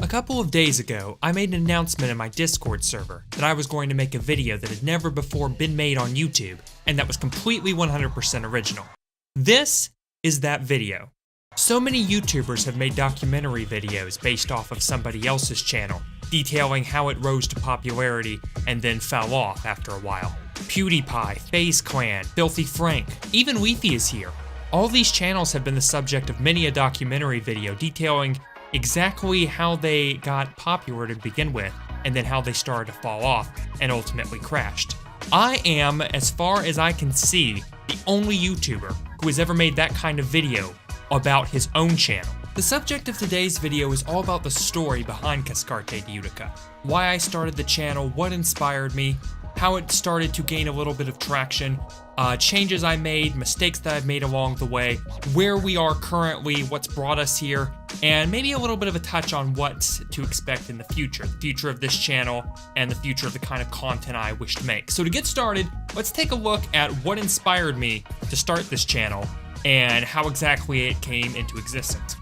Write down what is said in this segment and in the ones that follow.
A couple of days ago, I made an announcement in my Discord server that I was going to make a video that had never before been made on YouTube, and that was completely 100% original. This is that video. So many YouTubers have made documentary videos based off of somebody else's channel, detailing how it rose to popularity and then fell off after a while. PewDiePie, FaZe Clan, Filthy Frank, even Leafy is here. All these channels have been the subject of many a documentary video detailing exactly how they got popular to begin with, and then how they started to fall off and ultimately crashed. I am, as far as I can see, the only YouTuber who has ever made that kind of video about his own channel. The subject of today's video is all about the story behind Kescarte de Utica, why I started the channel, what inspired me, how it started to gain a little bit of traction, changes I made, mistakes that I've made along the way, where we are currently, what's brought us here, and maybe a little bit of a touch on what to expect in the future of this channel, and the future of the kind of content I wish to make. So to get started, let's take a look at what inspired me to start this channel, and how exactly it came into existence.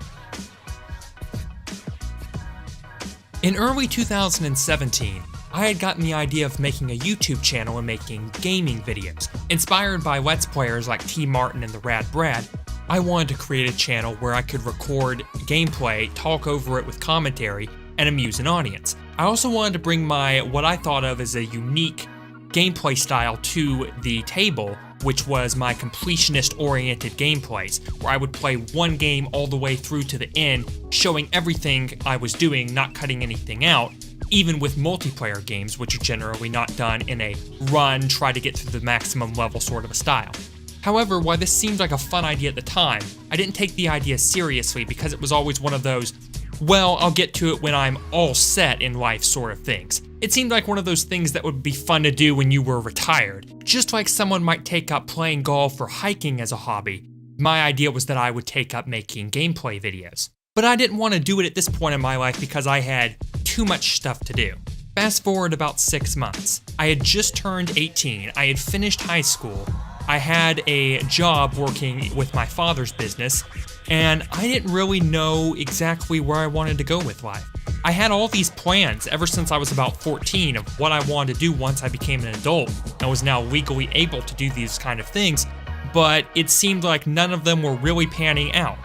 In early 2017, I had gotten the idea of making a YouTube channel and making gaming videos. Inspired by Let's Players like T. Martin and the Rad Brad, I wanted to create a channel where I could record gameplay, talk over it with commentary, and amuse an audience. I also wanted to bring what I thought of as a unique gameplay style to the table, which was my completionist-oriented gameplays, where I would play one game all the way through to the end, showing everything I was doing, not cutting anything out, even with multiplayer games, which are generally not done in a run, try to get to the maximum level sort of a style. However, while this seemed like a fun idea at the time, I didn't take the idea seriously because it was always one of those, well, I'll get to it when I'm all set in life sort of things. It seemed like one of those things that would be fun to do when you were retired. Just like someone might take up playing golf or hiking as a hobby, my idea was that I would take up making gameplay videos. But I didn't want to do it at this point in my life because I had too much stuff to do. Fast forward about 6 months. I had just turned 18, I had finished high school, I had a job working with my father's business, and I didn't really know exactly where I wanted to go with life. I had all these plans ever since I was about 14 of what I wanted to do once I became an adult and was now legally able to do these kind of things, but it seemed like none of them were really panning out.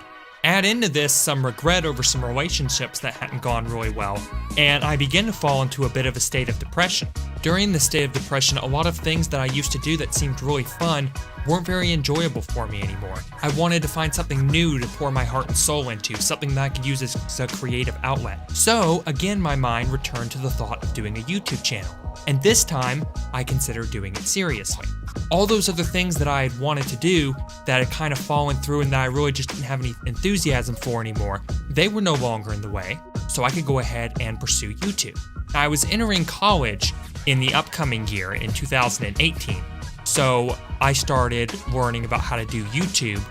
Add into this some regret over some relationships that hadn't gone really well, and I began to fall into a bit of a state of depression. During this state of depression, a lot of things that I used to do that seemed really fun weren't very enjoyable for me anymore. I wanted to find something new to pour my heart and soul into, something that I could use as a creative outlet. So, again, my mind returned to the thought of doing a YouTube channel, and this time, I considered doing it seriously. All those other things that I had wanted to do that had kind of fallen through and that I really just didn't have any enthusiasm for anymore, they were no longer in the way, so I could go ahead and pursue YouTube. I was entering college in the upcoming year in 2018, so I started learning about how to do YouTube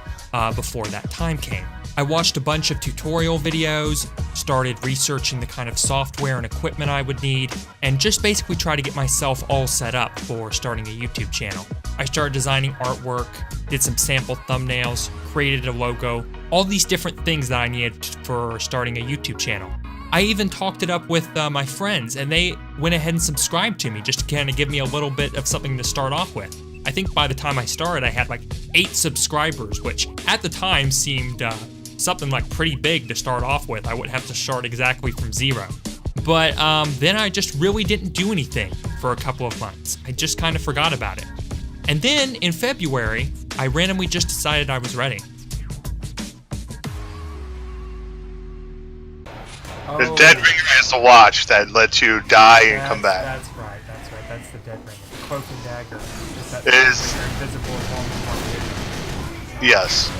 before that time came. I watched a bunch of tutorial videos, started researching the kind of software and equipment I would need, and just basically try to get myself all set up for starting a YouTube channel. I started designing artwork, did some sample thumbnails, created a logo, all these different things that I needed for starting a YouTube channel. I even talked it up with my friends, and they went ahead and subscribed to me just to kind of give me a little bit of something to start off with. I think by the time I started, I had like 8 subscribers, which at the time seemed something like pretty big to start off with. I wouldn't have to start exactly from 0. But then I just really didn't do anything for a couple of months. I just kind of forgot about it. And then in February, I randomly just decided I was ready. The Dead Ringer is to watch that lets you die and come back. That's right. That's the Dead Ringer. Cloak and Dagger. It is Invisible yes.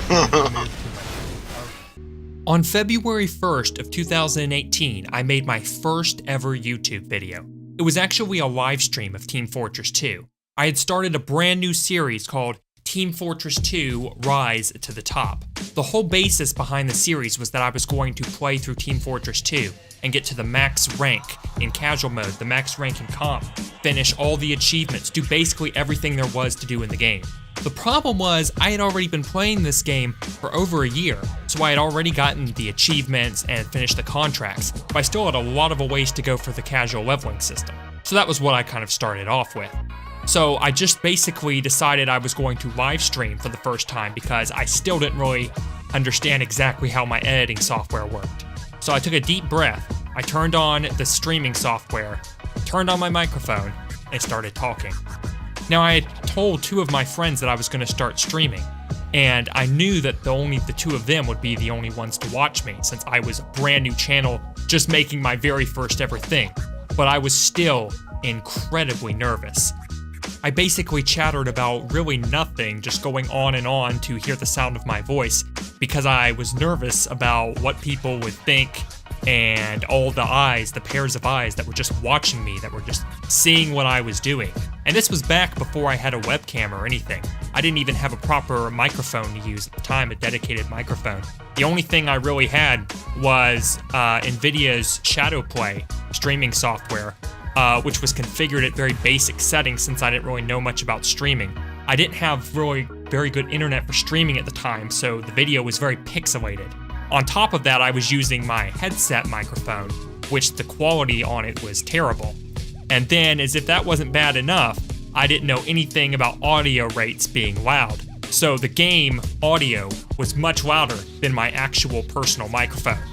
On February 1st of 2018, I made my first ever YouTube video. It was actually a live stream of Team Fortress 2. I had started a brand new series called Team Fortress 2 Rise to the Top. The whole basis behind the series was that I was going to play through Team Fortress 2 and get to the max rank in casual mode, the max rank in comp, finish all the achievements, do basically everything there was to do in the game. The problem was, I had already been playing this game for over a year, so I had already gotten the achievements and finished the contracts, but I still had a lot of a ways to go for the casual leveling system. So that was what I kind of started off with. So I just basically decided I was going to live stream for the first time because I still didn't really understand exactly how my editing software worked. So I took a deep breath, I turned on the streaming software, turned on my microphone, and started talking. Now, I had told 2 of my friends that I was going to start streaming, and I knew that only the 2 of them would be the only ones to watch me, since I was a brand new channel just making my very first ever thing. But I was still incredibly nervous. I basically chattered about really nothing, just going on and on to hear the sound of my voice, because I was nervous about what people would think and all the eyes, the pairs of eyes that were just watching me, that were just seeing what I was doing. And this was back before I had a webcam or anything. I didn't even have a proper microphone to use at the time, a dedicated microphone. The only thing I really had was NVIDIA's Shadowplay streaming software, which was configured at very basic settings since I didn't really know much about streaming. I didn't have really very good internet for streaming at the time, so the video was very pixelated. On top of that, I was using my headset microphone, which the quality on it was terrible. And then, as if that wasn't bad enough, I didn't know anything about audio rates being loud. So the game audio was much louder than my actual personal microphone.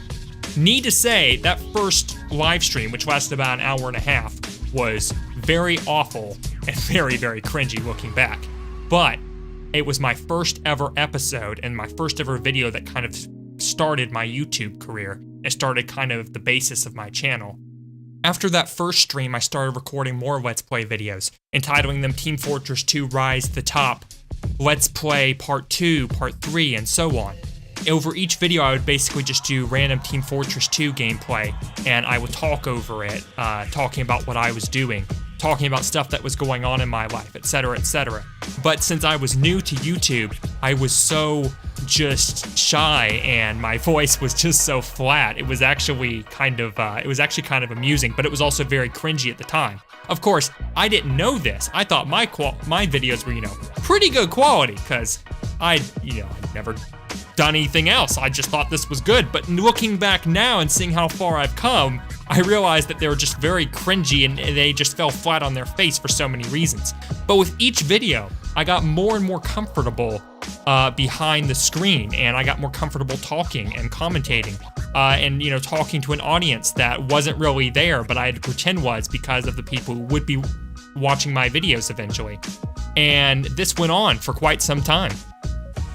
Need to say, that first live stream, which lasted about an hour and a half, was very awful and very, very cringy looking back. But it was my first ever episode and my first ever video that kind of started my YouTube career. It started kind of the basis of my channel. After that first stream, I started recording more Let's Play videos, entitling them Team Fortress 2 Rise to the Top, Let's Play Part 2, Part 3, and so on. Over each video, I would basically just do random Team Fortress 2 gameplay, and I would talk over it, talking about what I was doing, talking about stuff that was going on in my life, etc., etc. But since I was new to YouTube, I was so just shy, and my voice was just so flat. It was actually kind of amusing, but it was also very cringy at the time. Of course, I didn't know this. I thought my videos were, pretty good quality, because I'd never done anything else. I just thought this was good. But looking back now and seeing how far I've come, I realized that they were just very cringy and they just fell flat on their face for so many reasons. But with each video, I got more and more comfortable behind the screen, and I got more comfortable talking and commentating, and talking to an audience that wasn't really there, but I had to pretend was because of the people who would be watching my videos eventually. And this went on for quite some time.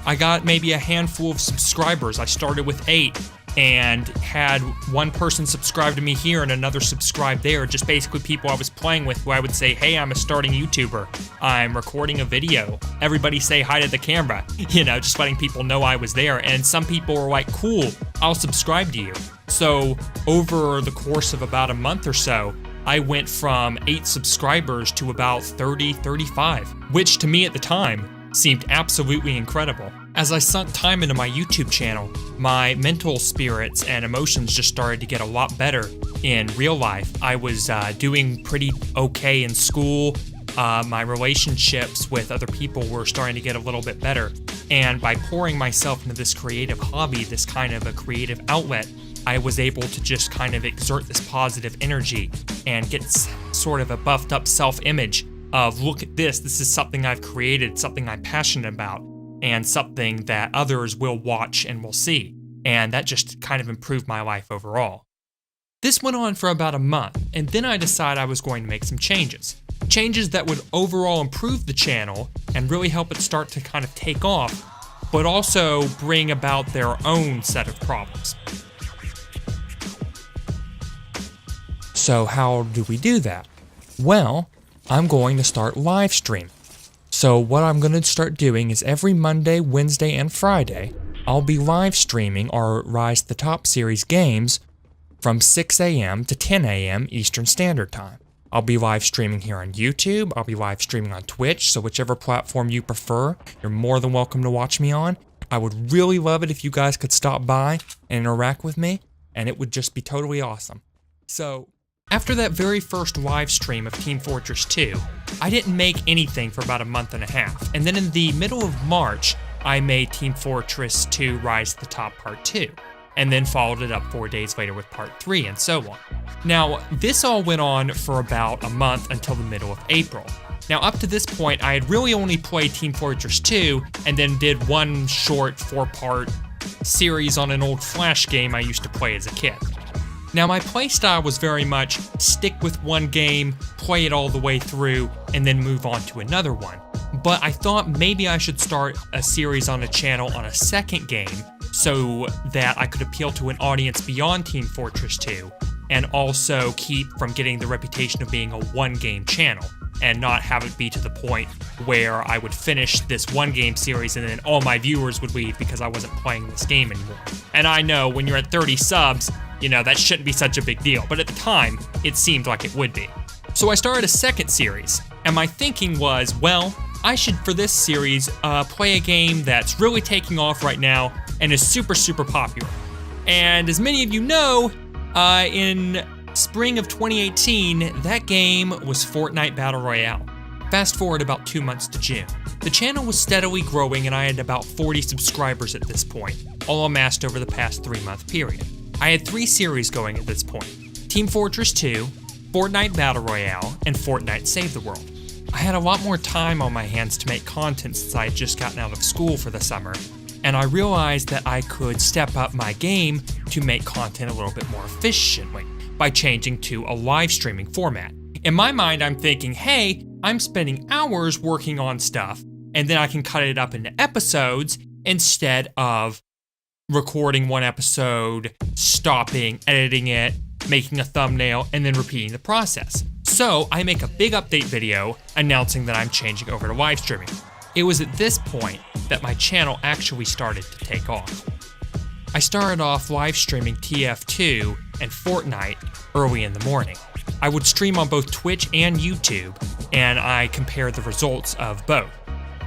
I got maybe a handful of subscribers. I started with 8 and had one person subscribe to me here and another subscribe there, just basically people I was playing with who I would say, hey, I'm a starting YouTuber. I'm recording a video. Everybody say hi to the camera. Just letting people know I was there. And some people were like, cool, I'll subscribe to you. So over the course of about a month or so, I went from 8 subscribers to about 30, 35, which to me at the time seemed absolutely incredible. As I sunk time into my YouTube channel, my mental spirits and emotions just started to get a lot better in real life. I was doing pretty okay in school. My relationships with other people were starting to get a little bit better. And by pouring myself into this creative hobby, this kind of a creative outlet, I was able to just kind of exert this positive energy and get sort of a buffed up self-image of, look at this is something I've created, something I'm passionate about, and something that others will watch and will see. And that just kind of improved my life overall. This went on for about a month, and then I decided I was going to make some changes. Changes that would overall improve the channel and really help it start to kind of take off, but also bring about their own set of problems. So how do we do that? Well, I'm going to start live streaming. So what I'm going to start doing is every Monday, Wednesday, and Friday, I'll be live streaming our Rise to the Top series games from 6 a.m. to 10 a.m. Eastern Standard Time. I'll be live streaming here on YouTube, I'll be live streaming on Twitch, so whichever platform you prefer, you're more than welcome to watch me on. I would really love it if you guys could stop by and interact with me, and it would just be totally awesome. So, after that very first live stream of Team Fortress 2, I didn't make anything for about a month and a half, and then in the middle of March, I made Team Fortress 2 Rise to the Top Part 2, and then followed it up 4 days later with Part 3, and so on. Now, this all went on for about a month until the middle of April. Now, up to this point, I had really only played Team Fortress 2, and then did one short 4-part series on an old Flash game I used to play as a kid. Now, my playstyle was very much stick with one game, play it all the way through, and then move on to another one. But I thought maybe I should start a series on a channel on a second game so that I could appeal to an audience beyond Team Fortress 2 and also keep from getting the reputation of being a one-game channel and not have it be to the point where I would finish this one-game series and then all my viewers would leave because I wasn't playing this game anymore. And I know when you're at 30 subs, you know, that shouldn't be such a big deal, but at the time, it seemed like it would be. So I started a second series, and my thinking was, well, I should, for this series, play a game that's really taking off right now and is super, super popular. And as many of you know, in spring of 2018, that game was Fortnite Battle Royale. Fast forward about 2 months to June. The channel was steadily growing and I had about 40 subscribers at this point, all amassed over the past 3-month period. I had 3 series going at this point: Team Fortress 2, Fortnite Battle Royale, and Fortnite Save the World. I had a lot more time on my hands to make content since I had just gotten out of school for the summer, and I realized that I could step up my game to make content a little bit more efficiently by changing to a live streaming format. In my mind, I'm thinking, hey, I'm spending hours working on stuff, and then I can cut it up into episodes instead of recording one episode, stopping, editing it, making a thumbnail, and then repeating the process. So I make a big update video announcing that I'm changing over to live streaming. It was at this point that my channel actually started to take off. I started off live streaming TF2 and Fortnite early in the morning. I would stream on both Twitch and YouTube, and I compared the results of both.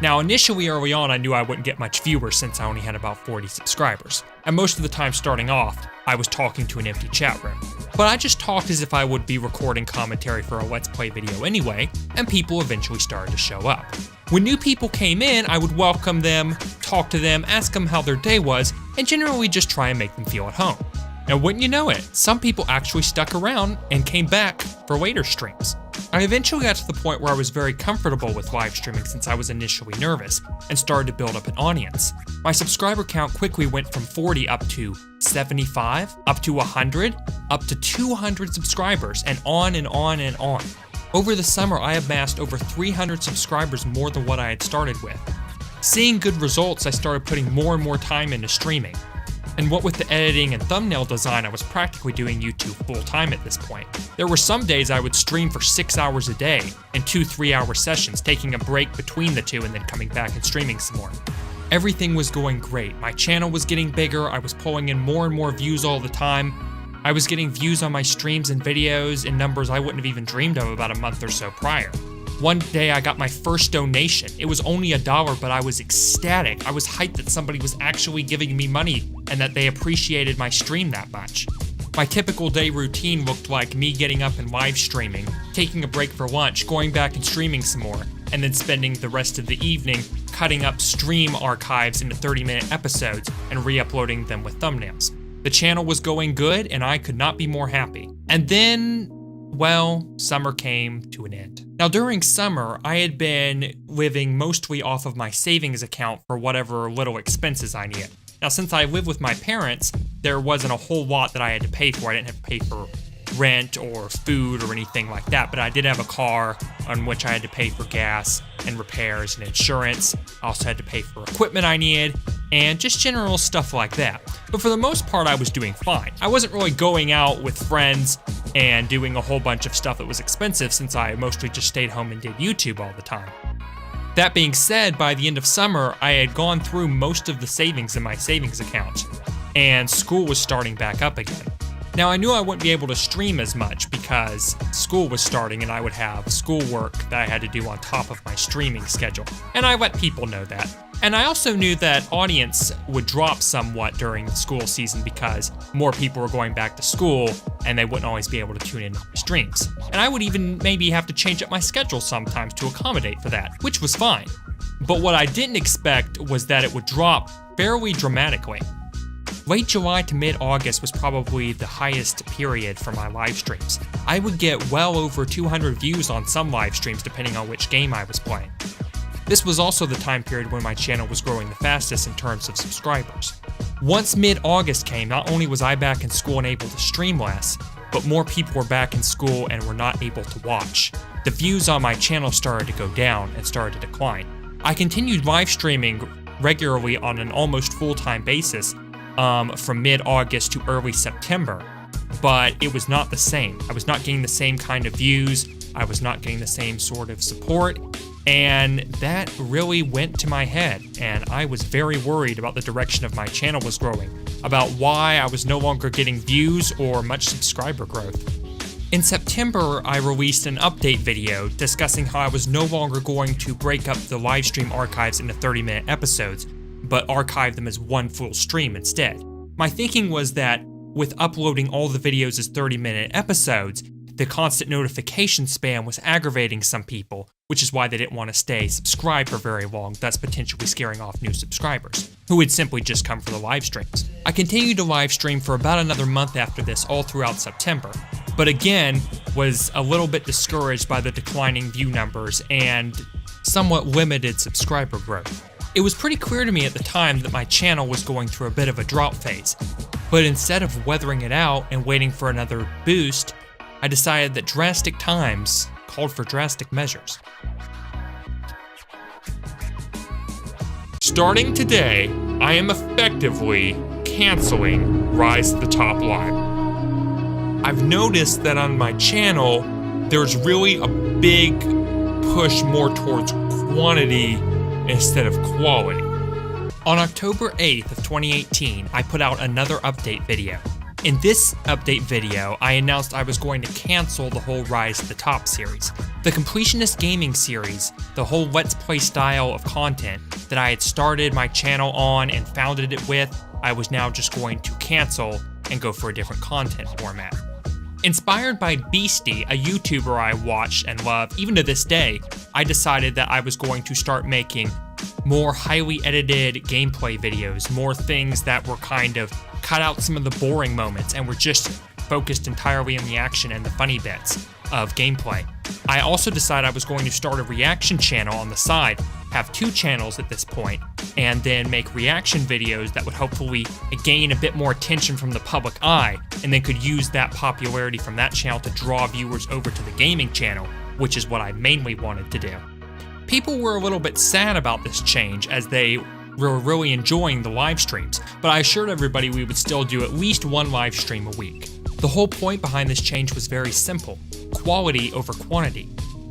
Now, initially early on, I knew I wouldn't get much viewers since I only had about 40 subscribers. And most of the time starting off, I was talking to an empty chat room. But I just talked as if I would be recording commentary for a Let's Play video anyway, and people eventually started to show up. When new people came in, I would welcome them, talk to them, ask them how their day was, and generally just try and make them feel at home. And wouldn't you know it, some people actually stuck around and came back for later streams. I eventually got to the point where I was very comfortable with live streaming since I was initially nervous and started to build up an audience. My subscriber count quickly went from 40 up to 75, up to 100, up to 200 subscribers, and on and on and on. Over the summer, I amassed over 300 subscribers more than what I had started with. Seeing good results, I started putting more and more time into streaming. And what with the editing and thumbnail design, I was practically doing YouTube full-time at this point. There were some days I would stream for 6 hours a day in 2 3-hour sessions, taking a break between the two and then coming back and streaming some more. Everything was going great. My channel was getting bigger, I was pulling in more and more views all the time. I was getting views on my streams and videos in numbers I wouldn't have even dreamed of about a month or so prior. One day I got my first donation. It was only $1, but I was ecstatic. I was hyped that somebody was actually giving me money and that they appreciated my stream that much. My typical day routine looked like me getting up and live streaming, taking a break for lunch, going back and streaming some more, and then spending the rest of the evening cutting up stream archives into 30-minute episodes and re-uploading them with thumbnails. The channel was going good and I could not be more happy. And then, well, summer came to an end. Now during summer, I had been living mostly off of my savings account for whatever little expenses I needed. Now since I live with my parents, there wasn't a whole lot that I had to pay for. I didn't have to pay for rent or food or anything like that, but I did have a car on which I had to pay for gas and repairs and insurance. I also had to pay for equipment I needed and just general stuff like that. But for the most part, I was doing fine. I wasn't really going out with friends and doing a whole bunch of stuff that was expensive since I mostly just stayed home and did YouTube all the time. That being said, by the end of summer, I had gone through most of the savings in my savings account, and school was starting back up again. Now, I knew I wouldn't be able to stream as much because school was starting and I would have schoolwork that I had to do on top of my streaming schedule, and I let people know that. And I also knew that audience would drop somewhat during the school season because more people were going back to school and they wouldn't always be able to tune into my streams. And I would even maybe have to change up my schedule sometimes to accommodate for that, which was fine. But what I didn't expect was that it would drop fairly dramatically. Late July to mid-August was probably the highest period for my live streams. I would get well over 200 views on some live streams depending on which game I was playing. This was also the time period when my channel was growing the fastest in terms of subscribers. Once mid-August came, not only was I back in school and able to stream less, but more people were back in school and were not able to watch. The views on my channel started to go down and started to decline. I continued live streaming regularly on an almost full-time basis from mid-August to early September, but it was not the same. I was not getting the same kind of views, I was not getting the same sort of support, and that really went to my head, and I was very worried about the direction of my channel was growing, about why I was no longer getting views or much subscriber growth. In September, I released an update video discussing how I was no longer going to break up the livestream archives into 30-minute episodes, but archive them as one full stream instead. My thinking was that with uploading all the videos as 30-minute episodes, the constant notification spam was aggravating some people, which is why they didn't want to stay subscribed for very long, thus potentially scaring off new subscribers, who would simply just come for the live streams. I continued to live stream for about another month after this, all throughout September, but again, was a little bit discouraged by the declining view numbers and somewhat limited subscriber growth. It was pretty clear to me at the time that my channel was going through a bit of a drop phase, but instead of weathering it out and waiting for another boost, I decided that drastic times called for drastic measures. Starting today, I am effectively canceling Rise to the Top Live. I've noticed that on my channel, there's really a big push more towards quantity instead of quality. On October 8th of 2018, I put out another update video. In this update video, I announced I was going to cancel the whole Rise to the Top series. The Completionist Gaming series, the whole Let's Play style of content that I had started my channel on and founded it with, I was now just going to cancel and go for a different content format. Inspired by Beastie, a YouTuber I watch and love, even to this day, I decided that I was going to start making more highly edited gameplay videos, more things that were kind of cut out some of the boring moments and were just focused entirely on the action and the funny bits of gameplay. I also decided I was going to start a reaction channel on the side, have 2 channels at this point, and then make reaction videos that would hopefully gain a bit more attention from the public eye, and then could use that popularity from that channel to draw viewers over to the gaming channel, which is what I mainly wanted to do. People were a little bit sad about this change as they were really enjoying the live streams, but I assured everybody we would still do at least 1 live stream a week. The whole point behind this change was very simple: quality over quantity.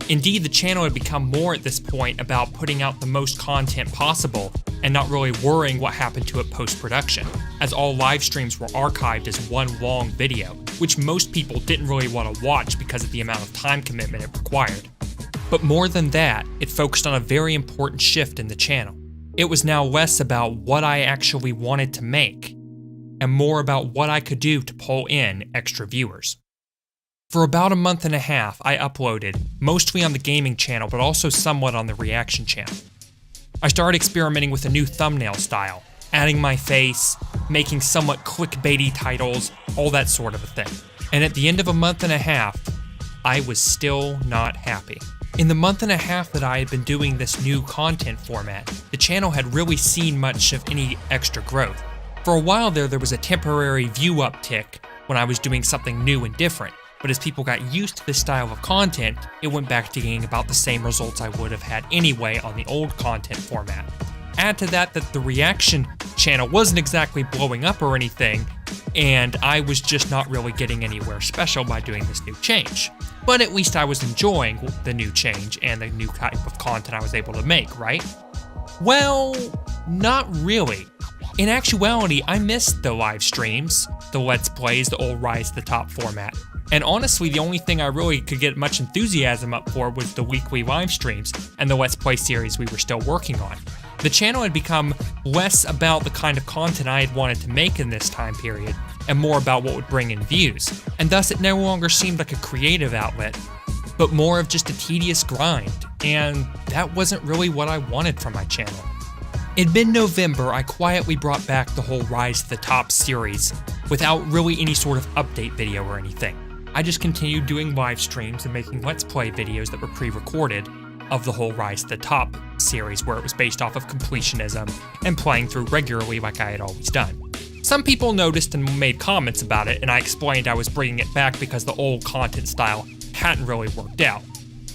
Indeed, the channel had become more at this point about putting out the most content possible and not really worrying what happened to it post-production, as all live streams were archived as one long video, which most people didn't really want to watch because of the amount of time commitment it required. But more than that, it focused on a very important shift in the channel. It was now less about what I actually wanted to make, and more about what I could do to pull in extra viewers. For about a month and a half, I uploaded, mostly on the gaming channel, but also somewhat on the reaction channel. I started experimenting with a new thumbnail style, adding my face, making somewhat clickbaity titles, all that sort of a thing. And at the end of a month and a half, I was still not happy. In the month and a half that I had been doing this new content format, the channel had really seen much of any extra growth. For a while there was a temporary view uptick when I was doing something new and different, but as people got used to this style of content, it went back to getting about the same results I would have had anyway on the old content format. Add to that the reaction channel wasn't exactly blowing up or anything, and I was just not really getting anywhere special by doing this new change. But at least I was enjoying the new change and the new type of content I was able to make, right? Well, not really. In actuality, I missed the live streams, the Let's Plays, the old Rise to the Top format. And honestly, the only thing I really could get much enthusiasm up for was the weekly live streams and the Let's Play series we were still working on. The channel had become less about the kind of content I had wanted to make in this time period, and more about what would bring in views, and thus it no longer seemed like a creative outlet, but more of just a tedious grind, and that wasn't really what I wanted from my channel. In mid-November, I quietly brought back the whole Rise to the Top series without really any sort of update video or anything. I just continued doing live streams and making Let's Play videos that were pre-recorded of the whole Rise to the Top series, where it was based off of completionism and playing through regularly like I had always done. Some people noticed and made comments about it, and I explained I was bringing it back because the old content style hadn't really worked out,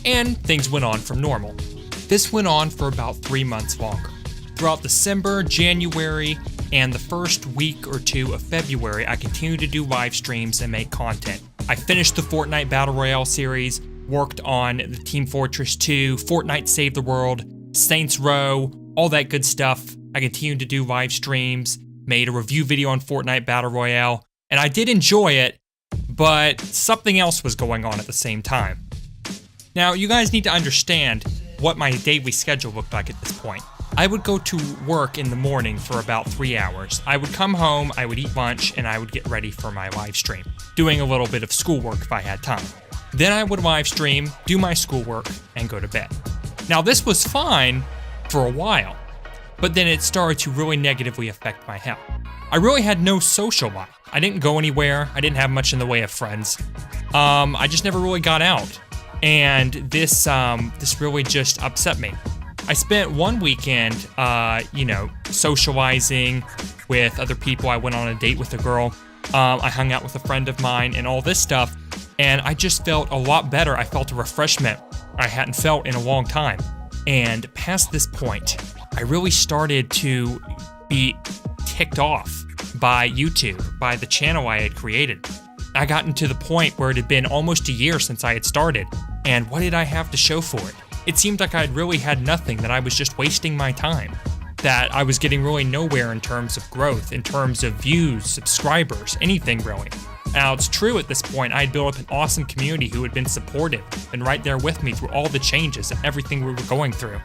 and things went on from normal. This went on for about 3 months longer. Throughout December, January, and the first week or two of February, I continued to do live streams and make content. I finished the Fortnite Battle Royale series, worked on the Team Fortress 2, Fortnite Save the World, Saints Row, all that good stuff. I continued to do live streams, made a review video on Fortnite Battle Royale, and I did enjoy it, but something else was going on at the same time. Now, you guys need to understand what my daily schedule looked like at this point. I would go to work in the morning for about 3 hours. I would come home, I would eat lunch, and I would get ready for my live stream, doing a little bit of schoolwork if I had time. Then I would live stream, do my schoolwork, and go to bed. Now, this was fine for a while, but then it started to really negatively affect my health. I really had no social life. I didn't go anywhere. I didn't have much in the way of friends. I just never really got out, and this really just upset me. I spent one weekend, socializing with other people. I went on a date with a girl. I hung out with a friend of mine and all this stuff, and I just felt a lot better. I felt a refreshment I hadn't felt in a long time. And past this point, I really started to be ticked off by YouTube, by the channel I had created. I gotten to the point where it had been almost a year since I had started, and what did I have to show for it? It seemed like I'd really had nothing, that I was just wasting my time, that I was getting really nowhere in terms of growth, in terms of views, subscribers, anything really. Now, it's true at this point, I had built up an awesome community who had been supportive and right there with me through all the changes and everything we were going through,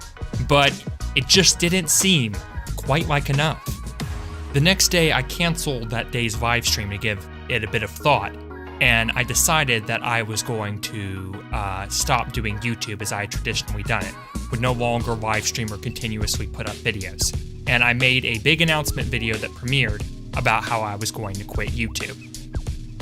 but it just didn't seem quite like enough. The next day, I canceled that day's live stream to give it a bit of thought, and I decided that I was going to stop doing YouTube as I had traditionally done it, would no longer live stream or continuously put up videos. And I made a big announcement video that premiered about how I was going to quit YouTube.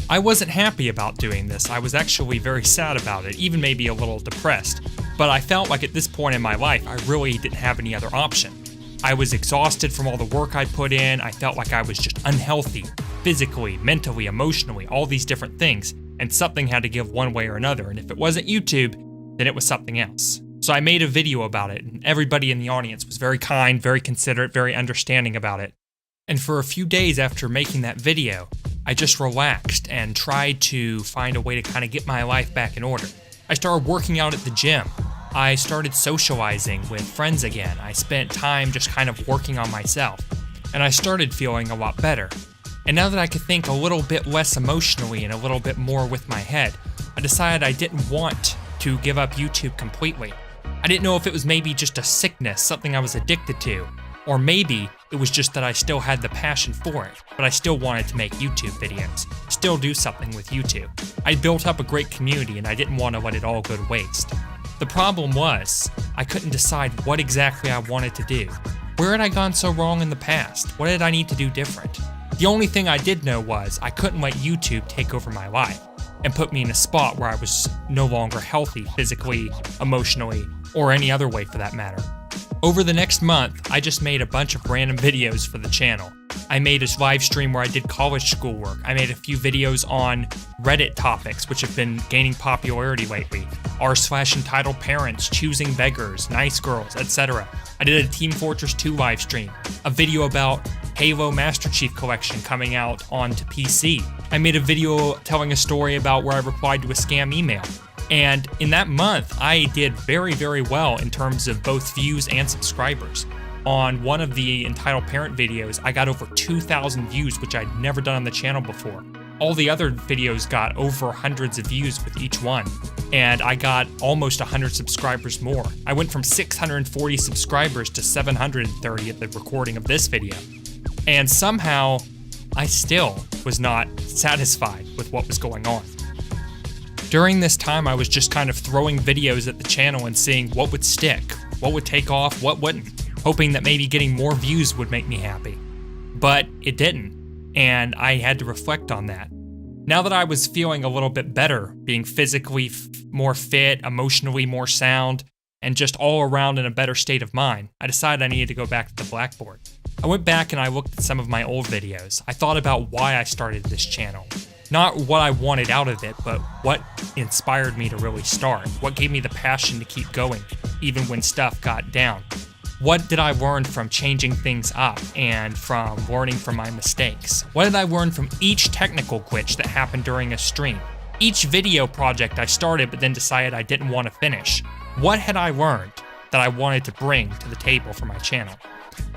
I wasn't happy about doing this. I was actually very sad about it, even maybe a little depressed, but I felt like at this point in my life, I really didn't have any other option. I was exhausted from all the work I put in. I felt like I was just unhealthy, physically, mentally, emotionally, all these different things, and something had to give one way or another, and if it wasn't YouTube, then it was something else. So I made a video about it, and everybody in the audience was very kind, very considerate, very understanding about it. And for a few days after making that video, I just relaxed and tried to find a way to kind of get my life back in order. I started working out at the gym. I started socializing with friends again. I spent time just kind of working on myself, and I started feeling a lot better. And now that I could think a little bit less emotionally and a little bit more with my head, I decided I didn't want to give up YouTube completely. I didn't know if it was maybe just a sickness, something I was addicted to, or maybe it was just that I still had the passion for it, but I still wanted to make YouTube videos, still do something with YouTube. I built up a great community and I didn't want to let it all go to waste. The problem was, I couldn't decide what exactly I wanted to do. Where had I gone so wrong in the past? What did I need to do different? The only thing I did know was I couldn't let YouTube take over my life and put me in a spot where I was no longer healthy physically, emotionally, or any other way for that matter. Over the next month, I just made a bunch of random videos for the channel. I made a live stream where I did college schoolwork. I made a few videos on Reddit topics, which have been gaining popularity lately. r/entitled parents, choosing beggars, nice girls, etc. I did a Team Fortress 2 live stream, a video about Halo Master Chief Collection coming out onto PC. I made a video telling a story about where I replied to a scam email. And in that month, I did very, very well in terms of both views and subscribers. On one of the Entitled Parent videos, I got over 2,000 views, which I'd never done on the channel before. All the other videos got over hundreds of views with each one. and I got almost 100 subscribers more. I went from 640 subscribers to 730 at the recording of this video. And somehow, I still was not satisfied with what was going on. During this time, I was just kind of throwing videos at the channel and seeing what would stick, what would take off, what wouldn't, hoping that maybe getting more views would make me happy. But it didn't, and I had to reflect on that. Now that I was feeling a little bit better, being physically more fit, emotionally more sound, and just all around in a better state of mind, I decided I needed to go back to the blackboard. I went back and I looked at some of my old videos. I thought about why I started this channel. Not what I wanted out of it, but what inspired me to really start. What gave me the passion to keep going, even when stuff got down. What did I learn from changing things up and from learning from my mistakes? What did I learn from each technical glitch that happened during a stream? Each video project I started but then decided I didn't want to finish. What had I learned that I wanted to bring to the table for my channel?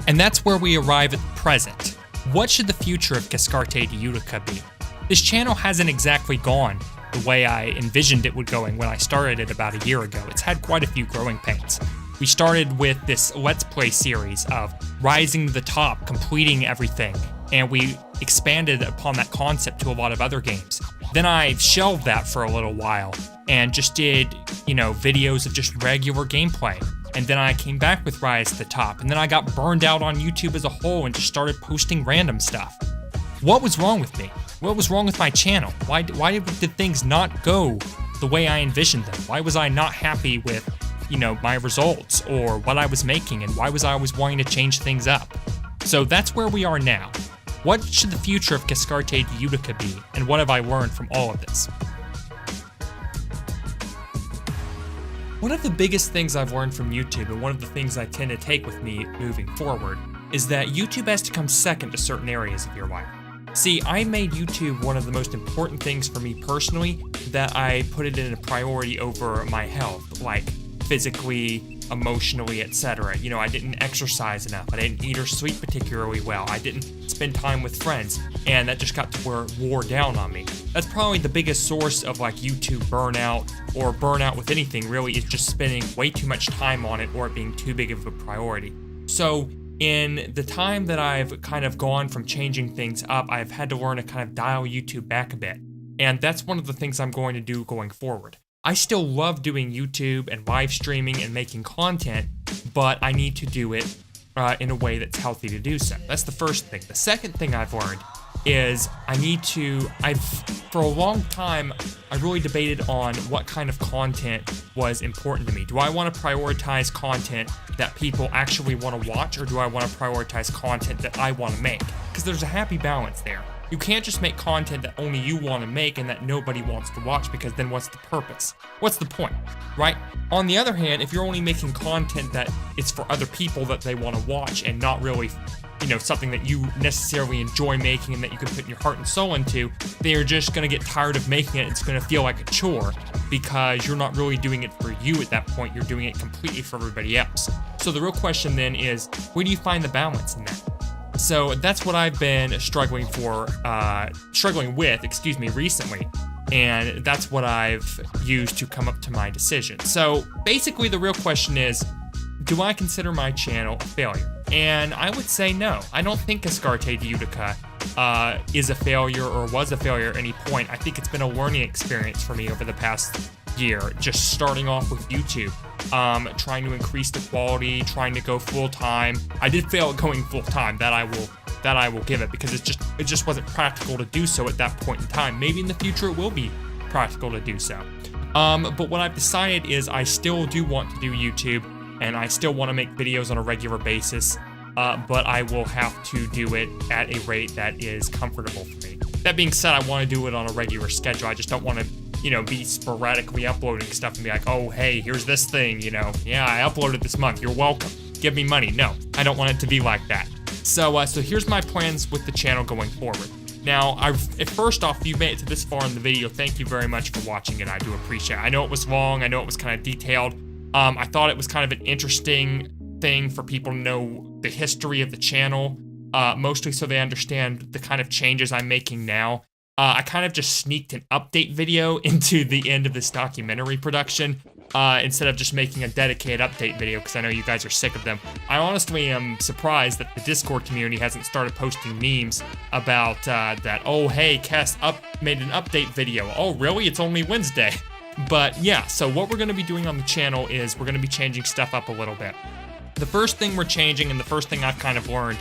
And that's where we arrive at the present. What should the future of Kescarte de Utica be? This channel hasn't exactly gone the way I envisioned it would going when I started it about a year ago. It's had quite a few growing pains. We started with this Let's Play series of rising to the top, completing everything, and we expanded upon that concept to a lot of other games. Then I shelved that for a little while and just did, videos of just regular gameplay. And then I came back with Rise to the Top, and then I got burned out on YouTube as a whole and just started posting random stuff. What was wrong with me? What was wrong with my channel? Why did things not go the way I envisioned them? Why was I not happy with, my results or what I was making, and why was I always wanting to change things up? So that's where we are now. What should the future of Kescarte de Utica be, and what have I learned from all of this? One of the biggest things I've learned from YouTube, and one of the things I tend to take with me moving forward, is that YouTube has to come second to certain areas of your life. See, I made YouTube one of the most important things for me personally, that I put it in a priority over my health, like physically, emotionally, etc. I didn't exercise enough, I didn't eat or sleep particularly well, I didn't spend time with friends, and that just got to where it wore down on me. That's probably the biggest source of YouTube burnout, or burnout with anything really, is just spending way too much time on it or it being too big of a priority. So in the time that I've kind of gone from changing things up, I've had to learn to kind of dial YouTube back a bit. And that's one of the things I'm going to do going forward. I still love doing YouTube and live streaming and making content, but I need to do it in a way that's healthy to do so. That's the first thing. The second thing I've learned is for a long time, I really debated on what kind of content was important to me. Do I want to prioritize content that people actually want to watch, or do I want to prioritize content that I want to make? Because there's a happy balance there. You can't just make content that only you want to make and that nobody wants to watch, because then what's the purpose? What's the point, right? On the other hand, if you're only making content that is for other people that they want to watch and not really something that you necessarily enjoy making and that you can put your heart and soul into, they're just going to get tired of making it. It's going to feel like a chore because you're not really doing it for you at that point. You're doing it completely for everybody else. So the real question then is, where do you find the balance in that? So that's what I've been struggling with recently. And that's what I've used to come up to my decision. So basically the real question is, do I consider my channel a failure? And I would say no. I don't think Kescarte de Utica is a failure or was a failure at any point. I think it's been a learning experience for me over the past year, just starting off with YouTube, trying to increase the quality, trying to go full-time. I did fail at going full-time, that I will give it, because it just wasn't practical to do so at that point in time. Maybe in the future it will be practical to do so. But what I've decided is I still do want to do YouTube, and I still want to make videos on a regular basis, but I will have to do it at a rate that is comfortable for me. That being said, I want to do it on a regular schedule. I just don't want to, be sporadically uploading stuff and be like, oh, hey, here's this thing, yeah, I uploaded this month, you're welcome, give me money. No, I don't want it to be like that. So here's my plans with the channel going forward. Now, first off, if you made it to this far in the video, thank you very much for watching it. I do appreciate it. I know it was long, I know it was kind of detailed. I thought it was kind of an interesting thing for people to know the history of the channel, mostly so they understand the kind of changes I'm making now. I kind of just sneaked an update video into the end of this documentary production instead of just making a dedicated update video because I know you guys are sick of them. I honestly am surprised that the Discord community hasn't started posting memes about that, oh, hey, Kes made an update video. Oh, really? It's only Wednesday. But yeah, so what we're going to be doing on the channel is we're going to be changing stuff up a little bit. The first thing we're changing, and the first thing I've kind of learned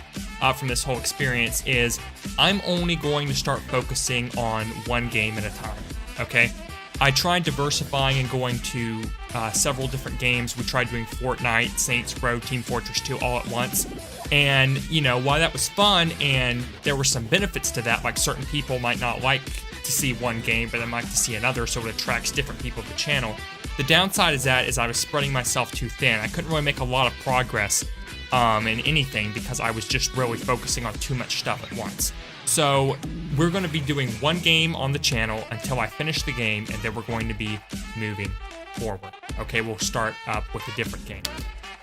from this whole experience, is I'm only going to start focusing on one game at a time, okay? I tried diversifying and going to several different games. We tried doing Fortnite, Saints Row, Team Fortress 2 all at once. And, you know, while that was fun and there were some benefits to that, like certain people might not like to see one game, but they might like to see another, so it attracts different people to the channel. The downside is that I was spreading myself too thin. I couldn't really make a lot of progress in anything because I was just really focusing on too much stuff at once. So we're going to be doing one game on the channel until I finish the game, and then we're going to be moving forward. Okay, we'll start up with a different game.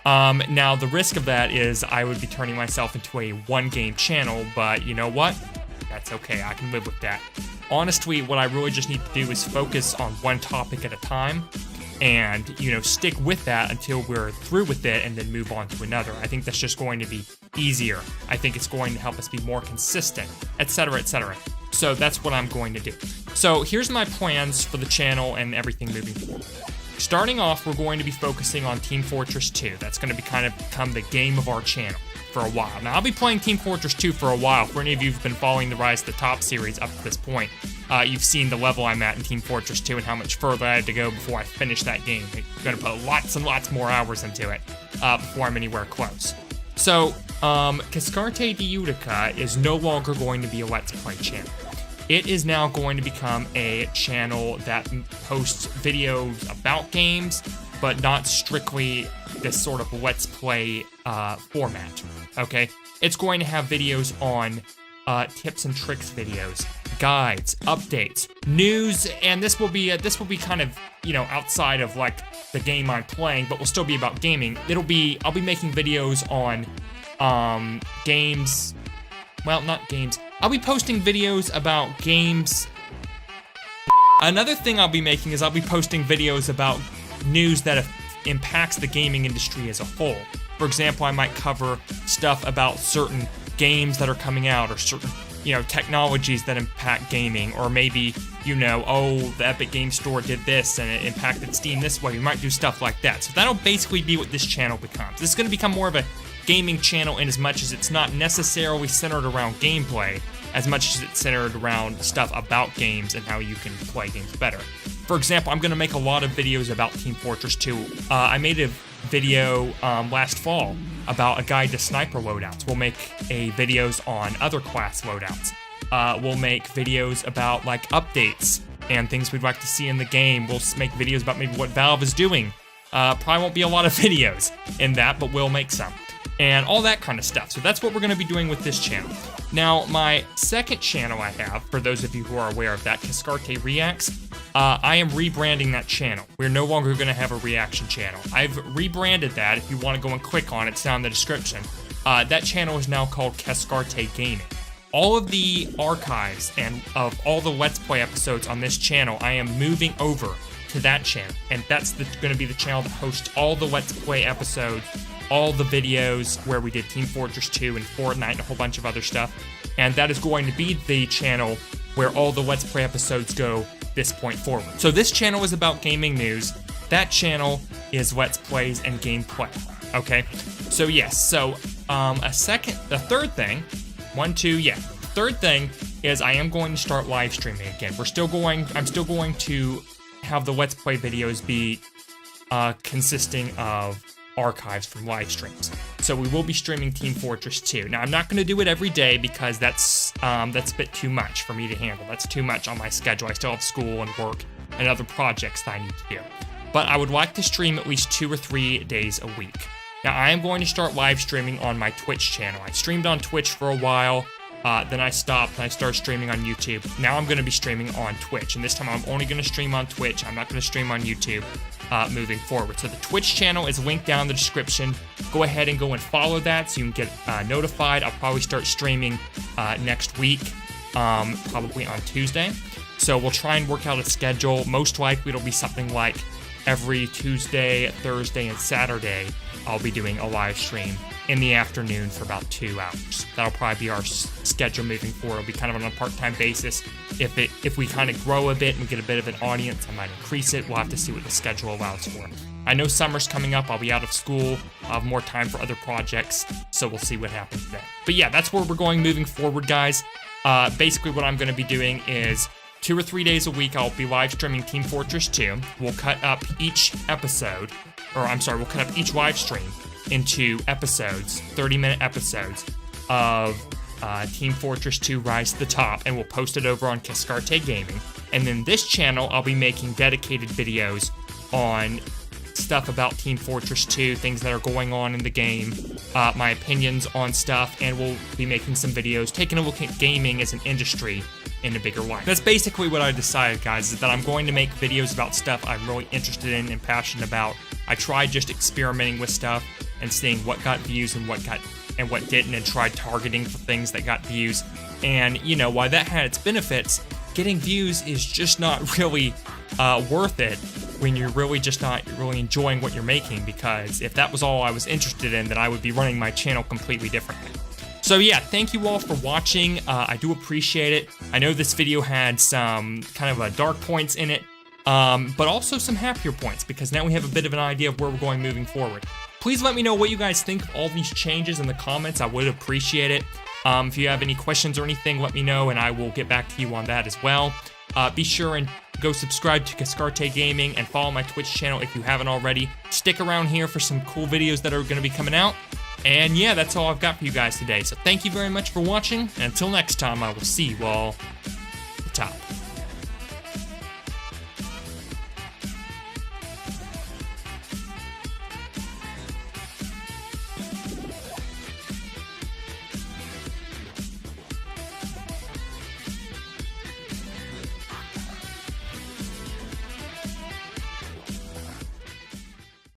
Now, the risk of that is I would be turning myself into a one-game channel, but you know what? That's okay, I can live with that. Honestly, what I really just need to do is focus on one topic at a time and, you know, stick with that until we're through with it and then move on to another. I think that's just going to be easier. I think it's going to help us be more consistent, etc., etc. So that's what I'm going to do. So here's my plans for the channel and everything moving forward. Starting off, we're going to be focusing on Team Fortress 2. That's going to be kind of become the game of our channel for a while. Now, I'll be playing Team Fortress 2 for a while. For any of you who've been following the Rise to the Top series up to this point, you've seen the level I'm at in Team Fortress 2 and how much further I had to go before I finished that game. I'm going to put lots and lots more hours into it before I'm anywhere close. So, Kescarte de Utica is no longer going to be a Let's Play channel. It is now going to become a channel that posts videos about games, but not strictly this sort of Let's Play format, okay? It's going to have videos on tips and tricks videos, guides, updates, news, and this will be kind of, you know, outside of like the game I'm playing, but will still be about gaming. I'll be making videos on games, well, not games. I'll be posting videos about games. Another thing I'll be making is I'll be posting videos about news that impacts the gaming industry as a whole. For example, I might cover stuff about certain games that are coming out or certain, you know, technologies that impact gaming, or maybe, you know, oh, the Epic Game Store did this and it impacted Steam this way. We might do stuff like that. So that'll basically be what this channel becomes. This is going to become more of a gaming channel in as much as it's not necessarily centered around gameplay as much as it's centered around stuff about games and how you can play games better. For example, I'm going to make a lot of videos about Team Fortress 2. I made a video last fall about a guide to sniper loadouts. We'll make videos on other class loadouts. We'll make videos about like updates and things we'd like to see in the game. We'll make videos about maybe what Valve is doing. Probably won't be a lot of videos in that, but we'll make some. And all that kind of stuff. So that's what we're going to be doing with this channel. Now, my second channel I have, for those of you who are aware of that, Kescarte Reacts, I am rebranding that channel. We're no longer going to have a reaction channel. I've rebranded that. If you want to go and click on it, it's down in the description. That channel is now called Kescarte Gaming. All of the archives and of all the Let's Play episodes on this channel, I am moving over to that channel. And that's going to be the channel that hosts all the Let's Play episodes, all the videos where we did Team Fortress 2 and Fortnite and a whole bunch of other stuff. And that is going to be the channel where all the Let's Play episodes go this point forward. So this channel is about gaming news. That channel is Let's Plays and gameplay. Okay? So yes, so the third thing is I am going to start live streaming again. I'm still going to have the Let's Play videos be consisting of archives from live streams. So we will be streaming Team Fortress 2. Now, I'm not going to do it every day because that's a bit too much for me to handle. That's too much on my schedule. I still have school and work and other projects that I need to do. But I would like to stream at least 2 or 3 days a week. Now, I am going to start live streaming on my Twitch channel. I streamed on Twitch for a while, then I stopped and I started streaming on YouTube. Now I'm going to be streaming on Twitch, and this time I'm only going to stream on Twitch. I'm not going to stream on YouTube moving forward. So the Twitch channel is linked down in the description. Go ahead and go and follow that so you can get notified. I'll probably start streaming next week. probably on Tuesday. So we'll try and work out a schedule. Most likely it'll be something like every Tuesday, Thursday, and Saturday, I'll be doing a live stream in the afternoon for about 2 hours. That'll probably be our schedule moving forward. It'll be kind of on a part-time basis. If we kind of grow a bit and we get a bit of an audience, I might increase it. We'll have to see what the schedule allows for. I know summer's coming up. I'll be out of school. I'll have more time for other projects, so we'll see what happens then. But yeah, that's where we're going moving forward, guys. Basically, what I'm going to be doing is 2 or 3 days a week, I'll be live streaming Team Fortress 2. We'll cut up each episode, we'll cut up each live stream into episodes, 30-minute episodes of Team Fortress 2 Rise to the Top, and we'll post it over on Kescarte Gaming. And then this channel, I'll be making dedicated videos on stuff about Team Fortress 2, things that are going on in the game, my opinions on stuff, and we'll be making some videos taking a look at gaming as an industry in a bigger light. That's basically what I decided, guys, is that I'm going to make videos about stuff I'm really interested in and passionate about. I tried just experimenting with stuff and seeing what got views and what didn't, and tried targeting for things that got views. And, you know, while that had its benefits, getting views is just not really worth it when you're really just not really enjoying what you're making, because if that was all I was interested in, then I would be running my channel completely differently. So yeah, thank you all for watching. I do appreciate it. I know this video had some kind of dark points in it, but also some happier points, because now we have a bit of an idea of where we're going moving forward. Please let me know what you guys think of all these changes in the comments. I would appreciate it. If you have any questions or anything, let me know, and I will get back to you on that as well. Be sure and go subscribe to Kescarte Gaming and follow my Twitch channel if you haven't already. Stick around here for some cool videos that are going to be coming out. And yeah, that's all I've got for you guys today. So thank you very much for watching, and until next time, I will see you all at the top.